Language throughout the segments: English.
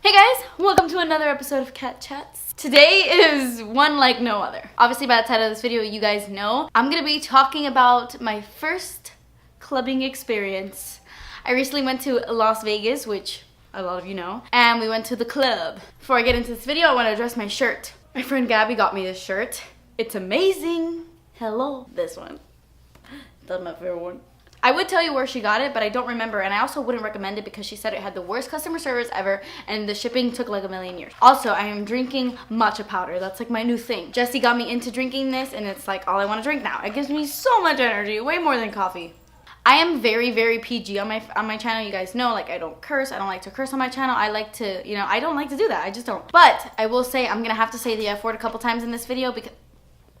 Hey guys, welcome to another episode of Cat Chats. Today is one like no other. Obviously by the title of this video, you guys know, I'm gonna be talking about my first clubbing experience. I recently went to Las Vegas, which a lot of you know, and we went to the club. Before I get into this video, I want to address my shirt. My friend Gabby got me this shirt. It's amazing. Hello, this one. That's my favorite one. I would tell you where she got it, but I don't remember, and I also wouldn't recommend it because she said it had the worst customer service ever and the shipping took like a million years. Also, I am drinking matcha powder. That's like my new thing. Jesse got me into drinking this and it's like all I want to drink now. It gives me so much energy, way more than coffee. I am very, very PG on my channel. You guys know, like, I don't curse. I don't like to curse on my channel. I like to, you know, I don't like to do that. I just don't. But I will say I'm going to have to say the F word a couple times in this video because...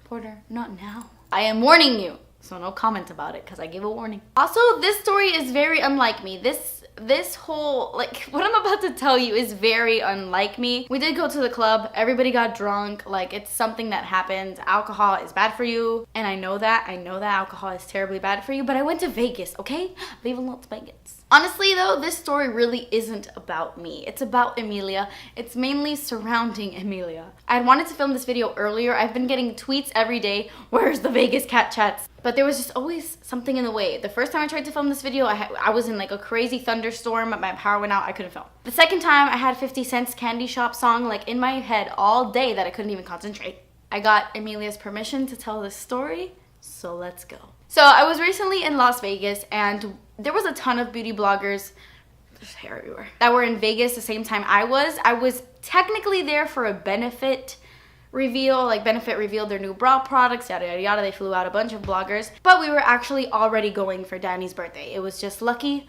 Porter, not now. I am warning you. So no comment about it because I gave a warning. Also, this story is very unlike me. This whole, like, what I'm about to tell you is very unlike me. We did go to the club. Everybody got drunk. Like, it's something that happens. Alcohol is bad for you. And I know that. I know that alcohol is terribly bad for you. But I went to Vegas, okay? Viva Las Vegas. Honestly, though, this story really isn't about me. It's about Emilia. It's mainly surrounding Emilia. I had wanted to film this video earlier. I've been getting tweets every day. Where's the Vegas Cat Chats? But there was just always something in the way. The first time I tried to film this video, I was in like a crazy thunderstorm. My power went out. I couldn't film. The second time, I had 50 Cent's Candy Shop song like in my head all day that I couldn't even concentrate. I got Emilia's permission to tell this story, so let's go. So I was recently in Las Vegas and there was a ton of beauty bloggers, there's hair everywhere, that were in Vegas the same time I was. I was technically there for a benefit reveal, like Benefit revealed their new bra products, yada yada yada. They flew out a bunch of bloggers, but we were actually already going for Danny's birthday. It was just lucky.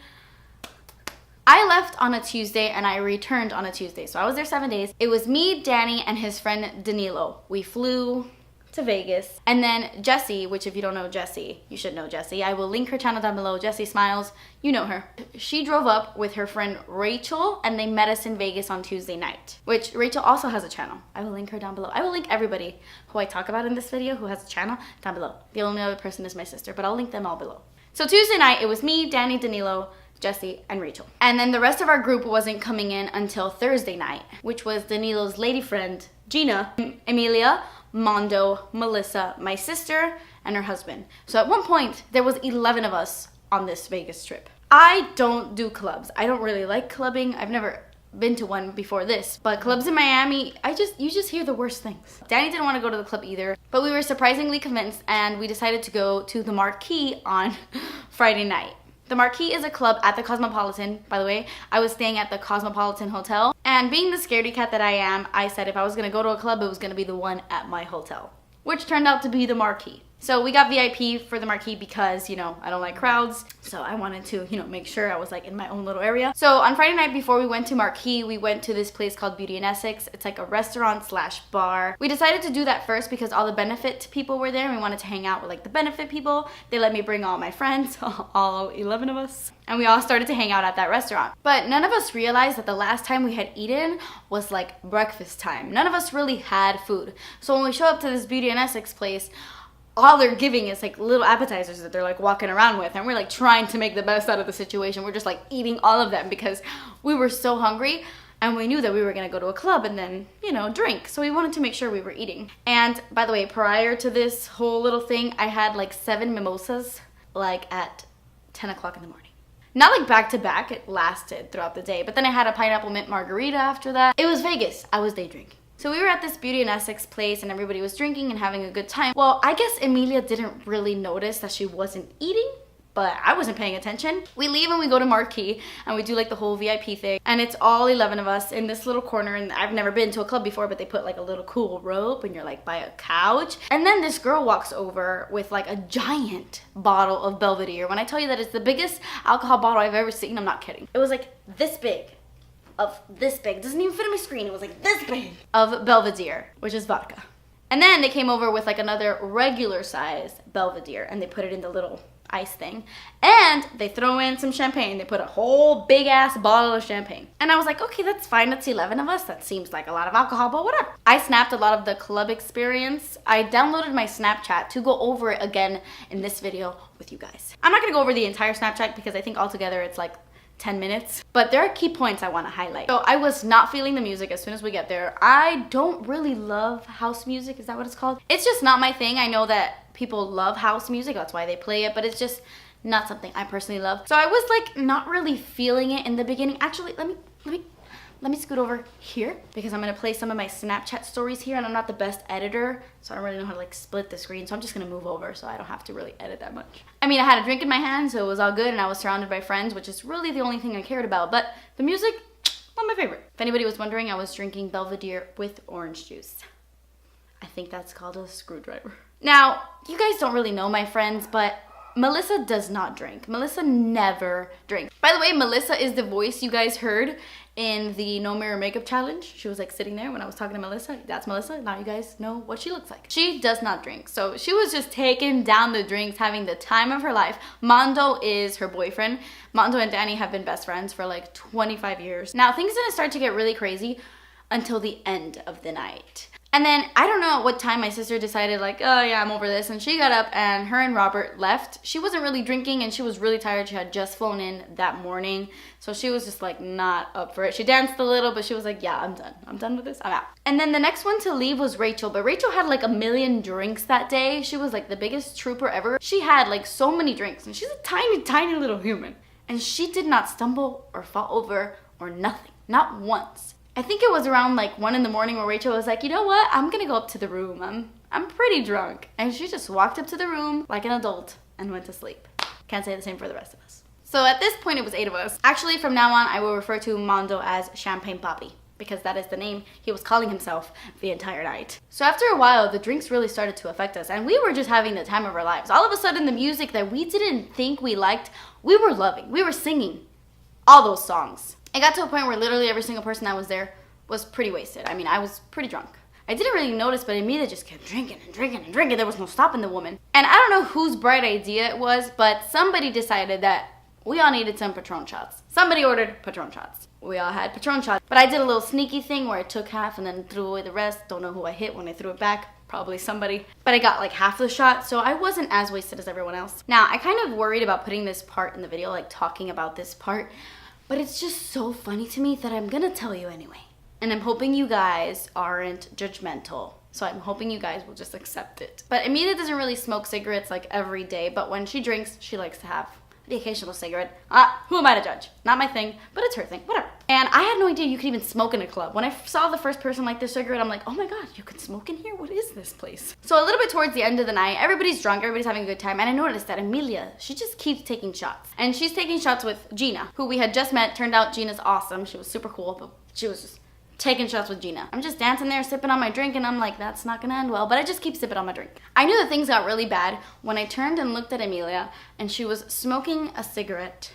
I left on a Tuesday and I returned on a Tuesday, so I was there 7 days. It was me, Danny, and his friend Danilo. We flew to Vegas, and then Jessie, which if you don't know Jessie, you should know Jessie. I will link her channel down below. Jessie Smiles, you know her. She drove up with her friend Rachel and they met us in Vegas on Tuesday night, which Rachel also has a channel. I will link her down below. I will link everybody who I talk about in this video who has a channel down below. The only other person is my sister, but I'll link them all below. So Tuesday night, it was me, Danny, Danilo, Jessie, and Rachel. And then the rest of our group wasn't coming in until Thursday night, which was Danilo's lady friend, Gina, Emilia, Mondo, Melissa, my sister, and her husband. So at one point, there was 11 of us on this Vegas trip. I don't do clubs. I don't really like clubbing. I've never been to one before this, but clubs in Miami, you just hear the worst things. Danny didn't want to go to the club either, but we were surprisingly convinced and we decided to go to the Marquee on Friday night. The Marquee is a club at the Cosmopolitan. By the way, I was staying at the Cosmopolitan Hotel. And being the scaredy cat that I am, I said if I was going to go to a club, it was going to be the one at my hotel, which turned out to be the Marquee. So we got VIP for the Marquee because, you know, I don't like crowds. So I wanted to, you know, make sure I was like in my own little area. So on Friday night before we went to Marquee, we went to this place called Beauty in Essex. It's like a restaurant slash bar. We decided to do that first because all the benefit people were there and we wanted to hang out with like the benefit people. They let me bring all my friends, all 11 of us. And we all started to hang out at that restaurant. But none of us realized that the last time we had eaten was like breakfast time. None of us really had food. So when we show up to this Beauty in Essex place, all they're giving is like little appetizers that they're like walking around with, and we're like trying to make the best out of the situation. We're just like eating all of them because we were so hungry and we knew that we were gonna go to a club and then, you know, drink. So we wanted to make sure we were eating. And by the way, prior to this whole little thing, I had like 7 mimosas like at 10 o'clock in the morning. Not like back to back, it lasted throughout the day, but then I had a pineapple mint margarita after that. It was Vegas, I was day drinking. So we were at this Beauty in Essex place and everybody was drinking and having a good time. Well, I guess Emilia didn't really notice that she wasn't eating, but I wasn't paying attention. We leave and we go to Marquee and we do like the whole VIP thing. And it's all 11 of us in this little corner, and I've never been to a club before, but they put like a little cool rope and you're like by a couch. And then this girl walks over with like a giant bottle of Belvedere. When I tell you that it's the biggest alcohol bottle I've ever seen, I'm not kidding. It was like this big. Of this big, doesn't even fit on my screen, it was like this big, of Belvedere, which is vodka. And then they came over with like another regular size Belvedere and they put it in the little ice thing, and they throw in some champagne. They put a whole big ass bottle of champagne. And I was like, okay, that's fine, that's 11 of us, that seems like a lot of alcohol, but whatever. I snapped a lot of the club experience. I downloaded my Snapchat to go over it again in this video with you guys. I'm not gonna go over the entire Snapchat because I think altogether it's like 10 minutes. But there are key points I want to highlight. So I was not feeling the music as soon as we get there. I don't really love house music. Is that what it's called? It's just not my thing. I know that people love house music. That's why they play it. But it's just not something I personally love. So I was like not really feeling it in the beginning. Actually, let me scoot over here because I'm gonna play some of my Snapchat stories here, and I'm not the best editor, so I don't really know how to like split the screen. So I'm just gonna move over so I don't have to really edit that much. I mean, I had a drink in my hand, so it was all good, and I was surrounded by friends, which is really the only thing I cared about. But the music, not my favorite. If anybody was wondering, I was drinking Belvedere with orange juice. I think that's called a screwdriver. Now, you guys don't really know my friends, but Melissa does not drink. Melissa never drinks. By the way, Melissa is the voice you guys heard in the No Mirror Makeup Challenge. She was like sitting there when I was talking to Melissa. That's Melissa. Now you guys know what she looks like. She does not drink. So she was just taking down the drinks, having the time of her life. Mondo is her boyfriend. Mondo and Danny have been best friends for like 25 years. Now things didn't start to get really crazy until the end of the night. And then I don't know at what time my sister decided like, oh yeah, I'm over this. And she got up and her and Robert left. She wasn't really drinking and she was really tired. She had just flown in that morning. So she was just like not up for it. She danced a little, but she was like, yeah, I'm done. I'm done with this. I'm out. And then the next one to leave was Rachel. But Rachel had like 1,000,000 drinks that day. She was like the biggest trooper ever. She had like so many drinks and she's a tiny, tiny little human. And she did not stumble or fall over or nothing. Not once. I think it was around like 1 in the morning where Rachel was like, you know what? I'm gonna go up to the room. I'm pretty drunk. And she just walked up to the room like an adult and went to sleep. Can't say the same for the rest of us. So at this point, it was 8 of us. Actually, from now on, I will refer to Mondo as Champagne Papi because that is the name he was calling himself the entire night. So after a while, the drinks really started to affect us and we were just having the time of our lives. All of a sudden, the music that we didn't think we liked, we were loving. We were singing all those songs. It got to a point where literally every single person that was there was pretty wasted. I mean, I was pretty drunk. I didn't really notice, but Emilia just kept drinking and drinking and drinking. There was no stopping the woman. And I don't know whose bright idea it was, but somebody decided that we all needed some Patron shots. Somebody ordered Patron shots. We all had Patron shots. But I did a little sneaky thing where I took half and then threw away the rest. Don't know who I hit when I threw it back. Probably somebody. But I got like half the shot, so I wasn't as wasted as everyone else. Now, I kind of worried about putting this part in the video, like talking about this part. But it's just so funny to me that I'm gonna tell you anyway. And I'm hoping you guys aren't judgmental. So I'm hoping you guys will just accept it. But Emilia doesn't really smoke cigarettes like every day, but when she drinks, she likes to have the occasional cigarette. Who am I to judge? Not my thing, but it's her thing, whatever. And I had no idea you could even smoke in a club. When I saw the first person light their cigarette, I'm like, oh my God, you can smoke in here? What is this place? So a little bit towards the end of the night, everybody's drunk, everybody's having a good time, and I noticed that Emilia, she just keeps taking shots. And she's taking shots with Gina, who we had just met. Turned out Gina's awesome. She was super cool, but she was just taking shots with Gina. I'm just dancing there, sipping on my drink, and I'm like, that's not gonna end well, but I just keep sipping on my drink. I knew that things got really bad when I turned and looked at Emilia, and she was smoking a cigarette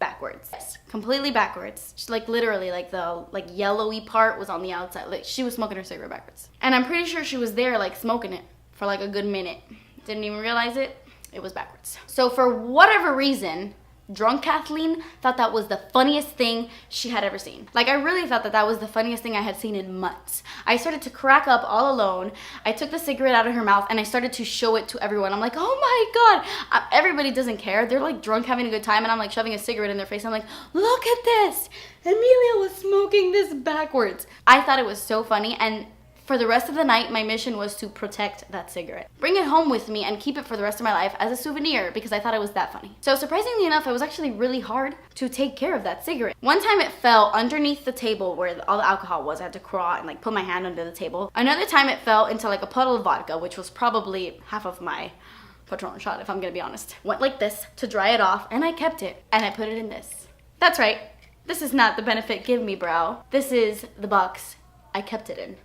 backwards. Yes, completely backwards. She, like literally, like the yellowy part was on the outside. Like she was smoking her cigarette backwards. And I'm pretty sure she was there like smoking it for like a good minute. Didn't even realize it. It was backwards. So for whatever reason, drunk Kathleen thought that was the funniest thing she had ever seen. Like I really thought that that was the funniest thing I had seen in months. I started to crack up all alone. I took the cigarette out of her mouth and I started to show it to everyone. I'm like, oh my God. Everybody doesn't care. They're like drunk having a good time and I'm like shoving a cigarette in their face. I'm like, look at this. Emilia was smoking this backwards. I thought it was so funny, and for the rest of the night, my mission was to protect that cigarette. Bring it home with me and keep it for the rest of my life as a souvenir because I thought it was that funny. So surprisingly enough, it was actually really hard to take care of that cigarette. One time it fell underneath the table where all the alcohol was. I had to crawl and like put my hand under the table. Another time it fell into like a puddle of vodka, which was probably half of my Patron shot, if I'm gonna be honest. Went like this to dry it off and I kept it and I put it in this. That's right. This is not the benefit give me brow. This is the box I kept it in.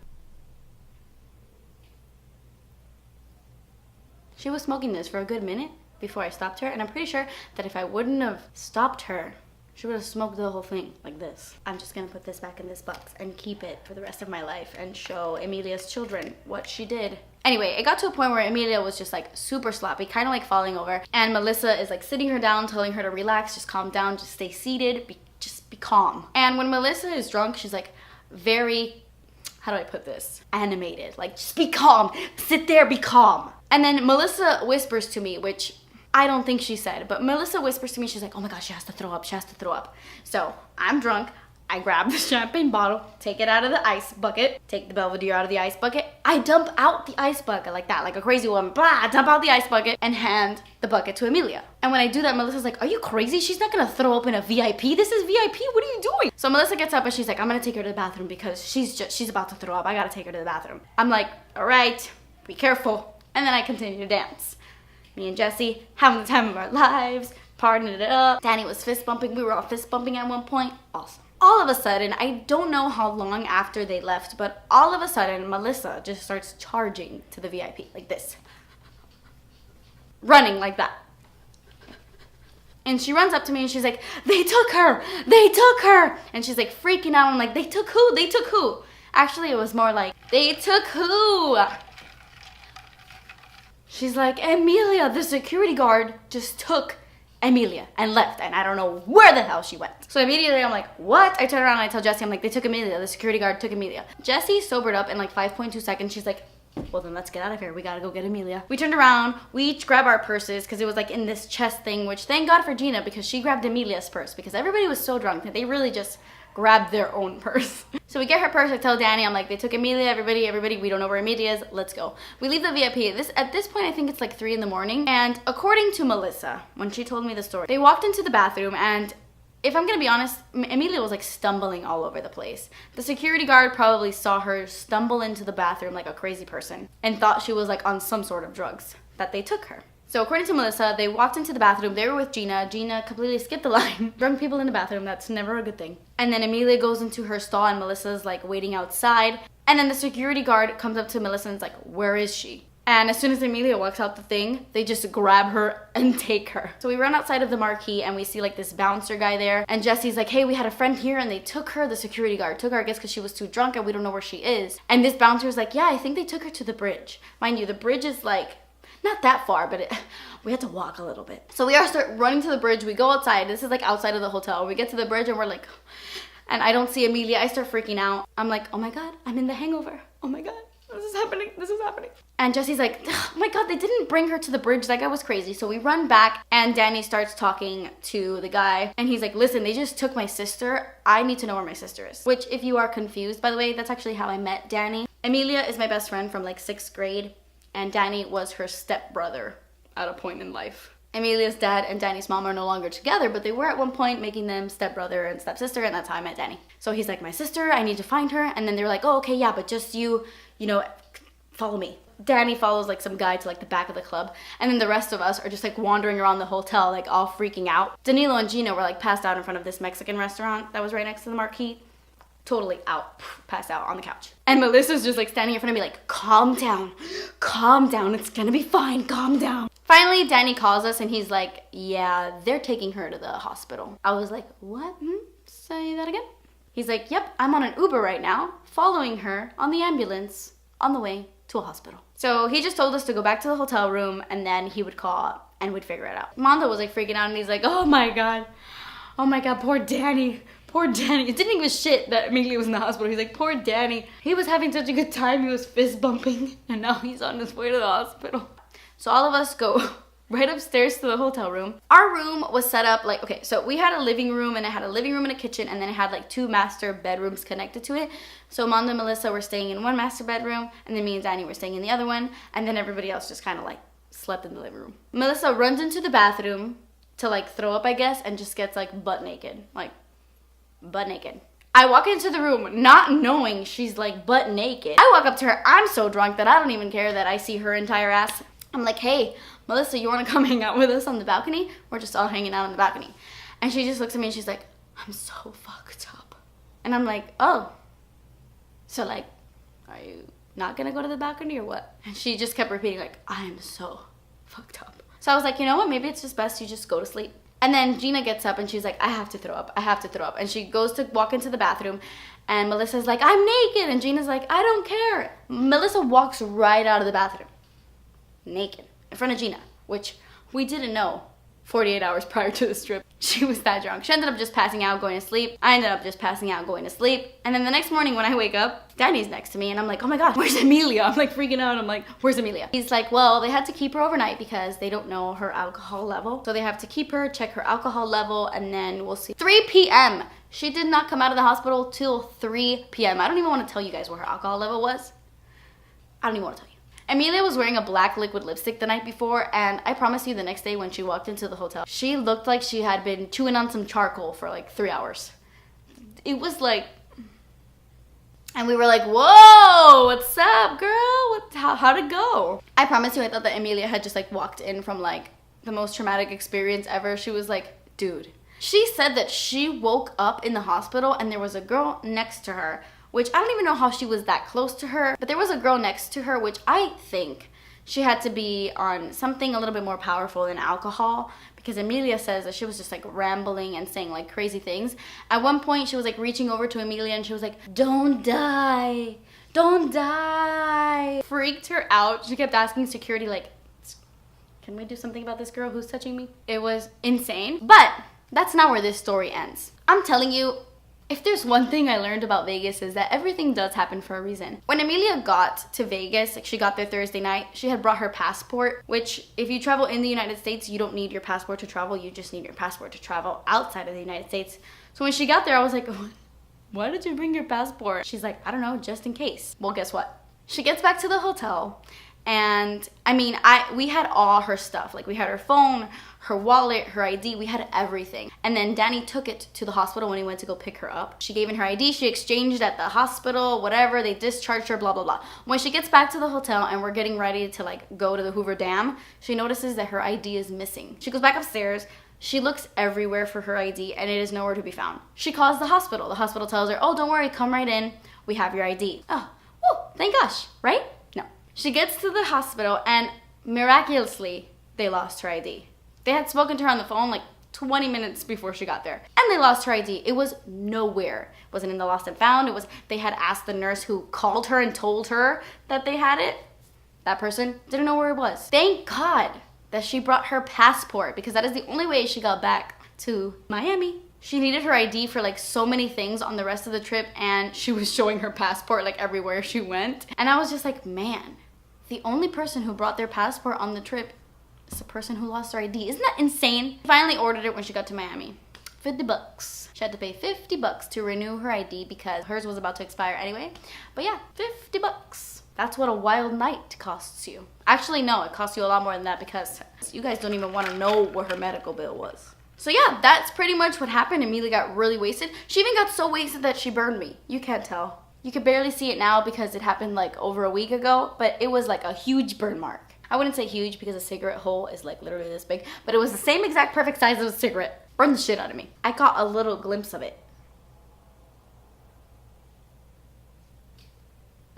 She was smoking this for a good minute before I stopped her, and I'm pretty sure that if I wouldn't have stopped her, she would have smoked the whole thing like this. I'm just gonna put this back in this box and keep it for the rest of my life and show Emilia's children what she did. Anyway, it got to a point where Emilia was just like super sloppy, kind of like falling over, and Melissa is like sitting her down, telling her to relax, just calm down, just stay seated, just be calm. And when Melissa is drunk, she's like very, how do I put this? Animated, like just be calm, sit there, be calm. And then Melissa whispers to me, which I don't think she said, but Melissa whispers to me, she's like, oh my gosh, she has to throw up, she has to throw up. So I'm drunk. I grab the champagne bottle, take it out of the ice bucket, take the Belvedere out of the ice bucket. I dump out the ice bucket like that, like a crazy woman. Blah, dump out the ice bucket and hand the bucket to Amelia. And when I do that, Melissa's like, are you crazy? She's not gonna throw up in a VIP. This is VIP. What are you doing? So Melissa gets up and she's like, I'm gonna take her to the bathroom because she's about to throw up. I gotta take her to the bathroom. I'm like, all right, be careful. And then I continue to dance. Me and Jesse having the time of our lives, partying it up. Danny was fist bumping. We were all fist bumping at one point. Awesome. All of a sudden, I don't know how long after they left, but all of a sudden, Melissa just starts charging to the VIP like this. Running like that. And she runs up to me and she's like, they took her! They took her! And she's like freaking out. I'm like, they took who? They took who? Actually, it was more like, they took who? She's like, Amelia, the security guard just took Amelia and left, and I don't know where the hell she went. So immediately I'm like, what? I turn around and I tell Jessie, I'm like, they took Amelia, the security guard took Amelia. Jessie sobered up in like 5.2 seconds. She's like, well then let's get out of here. We gotta go get Amelia. We turned around, we each grab our purses because it was like in this chest thing, which thank God for Gina because she grabbed Amelia's purse because everybody was so drunk that they really just grabbed their own purse. So we get her purse, I tell Danny, I'm like, they took Amelia, everybody, we don't know where Amelia is, let's go. We leave the VIP. At this point, I think it's like 3 in the morning. And according to Melissa, when she told me the story, they walked into the bathroom and if I'm gonna be honest, Amelia was like stumbling all over the place. The security guard probably saw her stumble into the bathroom like a crazy person and thought she was like on some sort of drugs, that they took her. So according to Melissa, they walked into the bathroom, they were with Gina. Gina completely skipped the line. Drunk people in the bathroom, that's never a good thing. And then Amelia goes into her stall and Melissa's like waiting outside. And then the security guard comes up to Melissa and is like, where is she? And as soon as Amelia walks out the thing, they just grab her and take her. So we run outside of the marquee and we see like this bouncer guy there. And Jesse's like, hey, we had a friend here and they took her. The security guard took her, I guess because she was too drunk and we don't know where she is. And this bouncer's like, yeah, I think they took her to the bridge. Mind you, the bridge is like, not that far, but we had to walk a little bit. So we start running to the bridge. We go outside. This is like outside of the hotel. We get to the bridge and we're like, and I don't see Amelia. I start freaking out. I'm like, oh my God, I'm in the hangover. Oh my God, this is happening. This is happening. And Jesse's like, oh my God, they didn't bring her to the bridge. That guy was crazy. So we run back and Danny starts talking to the guy. And he's like, listen, they just took my sister. I need to know where my sister is. Which if you are confused, by the way, that's actually how I met Danny. Amelia is my best friend from like 6th grade. And Danny was her stepbrother at a point in life. Amelia's dad and Danny's mom are no longer together, but they were at one point, making them stepbrother and stepsister, and that's how I met Danny. So he's like, my sister, I need to find her. And then they're like, oh, okay, yeah, but just you know, follow me. Danny follows like some guy to like the back of the club. And then the rest of us are just like wandering around the hotel, like all freaking out. Danilo and Gina were like passed out in front of this Mexican restaurant that was right next to the marquee. Totally out, passed out on the couch. And Melissa's just like standing in front of me like, calm down, it's gonna be fine, calm down. Finally, Danny calls us and he's like, yeah, they're taking her to the hospital. I was like, what? Say that again? He's like, yep, I'm on an Uber right now, following her on the ambulance on the way to a hospital. So he just told us to go back to the hotel room and then he would call and we'd figure it out. Mondo was like freaking out and he's like, oh my God, poor Danny. Poor Danny. It didn't give a shit that Amelia was in the hospital. He's like, poor Danny. He was having such a good time. He was fist bumping. And now he's on his way to the hospital. So all of us go right upstairs to the hotel room. Our room was set up like, okay, so we had a living room and it had a living room and a kitchen and then it had like 2 master bedrooms connected to it. So Mondo and Melissa were staying in one master bedroom and then me and Danny were staying in the other one. And then everybody else just kind of like slept in the living room. Melissa runs into the bathroom to like throw up, I guess, and just gets like butt naked. Like, butt naked. I walk into the room not knowing she's like butt naked. I walk up to her. I'm so drunk that I don't even care that I see her entire ass. I'm like, hey, Melissa, you want to come hang out with us on the balcony? We're just all hanging out on the balcony. And she just looks at me and she's like, I'm so fucked up. And I'm like, oh, so like, are you not gonna go to the balcony or what? And she just kept repeating like, I'm so fucked up. So I was like, you know what? Maybe it's just best you just go to sleep. And then Gina gets up and she's like, I have to throw up. And she goes to walk into the bathroom and Melissa's like, I'm naked. And Gina's like, I don't care. Melissa walks right out of the bathroom, naked, in front of Gina, which we didn't know 48 hours prior to this trip. She was that drunk. She ended up just passing out, going to sleep. I ended up just passing out, going to sleep. And then the next morning when I wake up, Danny's next to me and I'm like, oh my God, where's Amelia? I'm like freaking out. I'm like, where's Amelia? He's like, well, they had to keep her overnight because they don't know her alcohol level. So they have to keep her, check her alcohol level, and then we'll see. 3 p.m. She did not come out of the hospital till 3 p.m. I don't even want to tell you guys what her alcohol level was. I don't even want to tell you. Amelia was wearing a black liquid lipstick the night before, and I promise you the next day when she walked into the hotel, she looked like she had been chewing on some charcoal for like 3 hours. It was like, and we were like, whoa, what's up, girl? How'd it go? I promise you, I thought that Amelia had just like walked in from like the most traumatic experience ever. She was like, dude. She said that she woke up in the hospital and there was a girl next to her, which I don't even know how she was that close to her, but there was a girl next to her, which I think she had to be on something a little bit more powerful than alcohol, because Amelia says that she was just like rambling and saying like crazy things. At one point, she was like reaching over to Amelia and she was like, don't die, don't die. Freaked her out. She kept asking security like, can we do something about this girl who's touching me? It was insane, but that's not where this story ends. I'm telling you, if there's one thing I learned about Vegas is that everything does happen for a reason. When Amelia got to Vegas, like she got there Thursday night, she had brought her passport, which if you travel in the United States, you don't need your passport to travel, you just need your passport to travel outside of the United States. So when she got there, I was like, why did you bring your passport? She's like, I don't know, just in case. Well, guess what? She gets back to the hotel, and I mean, we had all her stuff. Like we had her phone, her wallet, her ID, we had everything. And then Danny took it to the hospital when he went to go pick her up. She gave in her ID, she exchanged at the hospital, whatever, they discharged her, blah, blah, blah. When she gets back to the hotel and we're getting ready to like go to the Hoover Dam, she notices that her ID is missing. She goes back upstairs, she looks everywhere for her ID and it is nowhere to be found. She calls the hospital. The hospital tells her, oh, don't worry, come right in, we have your ID. Oh, whoa, thank gosh, right? No. She gets to the hospital and miraculously, they lost her ID. They had spoken to her on the phone like 20 minutes before she got there. And they lost her ID. It was nowhere. It wasn't in the lost and found. They had asked the nurse who called her and told her that they had it. That person didn't know where it was. Thank God that she brought her passport, because that is the only way she got back to Miami. She needed her ID for like so many things on the rest of the trip, and she was showing her passport like everywhere she went. And I was just like, man, the only person who brought their passport on the trip is the person who lost her ID. Isn't that insane? Finally ordered it when she got to Miami. 50 bucks. She had to pay 50 bucks to renew her ID because hers was about to expire anyway. But yeah, 50 bucks. That's what a wild night costs you. Actually, no, it costs you a lot more than that because you guys don't even want to know what her medical bill was. So yeah, that's pretty much what happened. Amelia got really wasted. She even got so wasted that she burned me. You can't tell. You can barely see it now because it happened like over a week ago, but it was like a huge burn mark. I wouldn't say huge because a cigarette hole is like literally this big, but it was the same exact perfect size of a cigarette. Burned the shit out of me. I caught a little glimpse of it.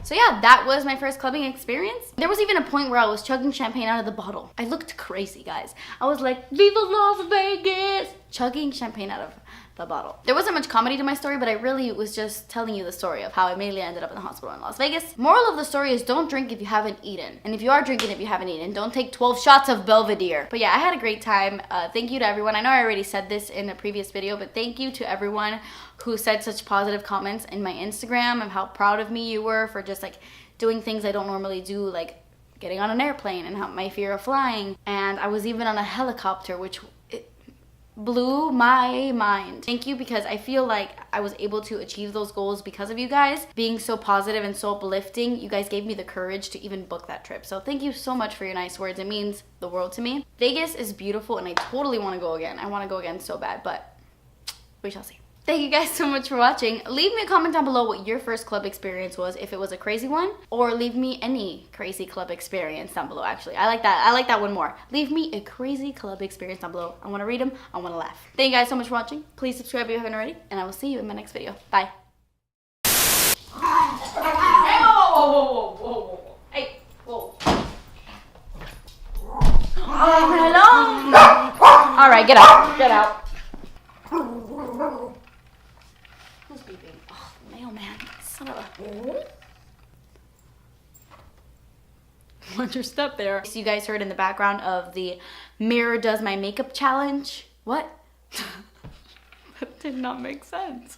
So yeah, that was my first clubbing experience. There was even a point where I was chugging champagne out of the bottle. I looked crazy, guys. I was like, Viva Las Vegas! Chugging champagne out of the bottle. There wasn't much comedy to my story, but I really was just telling you the story of how Amelia ended up in the hospital in Las Vegas. Moral of the story is don't drink if you haven't eaten. And if you are drinking if you haven't eaten, don't take 12 shots of Belvedere. But yeah, I had a great time. Thank you to everyone. I know I already said this in a previous video, but thank you to everyone who said such positive comments in my Instagram and how proud of me you were for just like doing things I don't normally do, like getting on an airplane and how my fear of flying. And I was even on a helicopter, which blew my mind. Thank you, because I feel like I was able to achieve those goals because of you guys being so positive and so uplifting. You guys gave me the courage to even book that trip. So thank you so much for your nice words. It means the world to me. Vegas is beautiful and I totally want to go again. I want to go again so bad, but we shall see. Thank you guys so much for watching. Leave me a comment down below what your first club experience was, if it was a crazy one, or leave me any crazy club experience down below. Actually, I like that one more. Leave me a crazy club experience down below. I want to read them. I want to laugh. Thank you guys so much for watching. Please subscribe if you haven't already, and I will see you in my next video. Bye. Hey, whoa. Hey, whoa. Hello. All right, get out. Get out. Who's beeping? Oh, mailman. Son of a... What? understep there. So you guys heard in the background of the mirror does my makeup challenge. What? That did not make sense.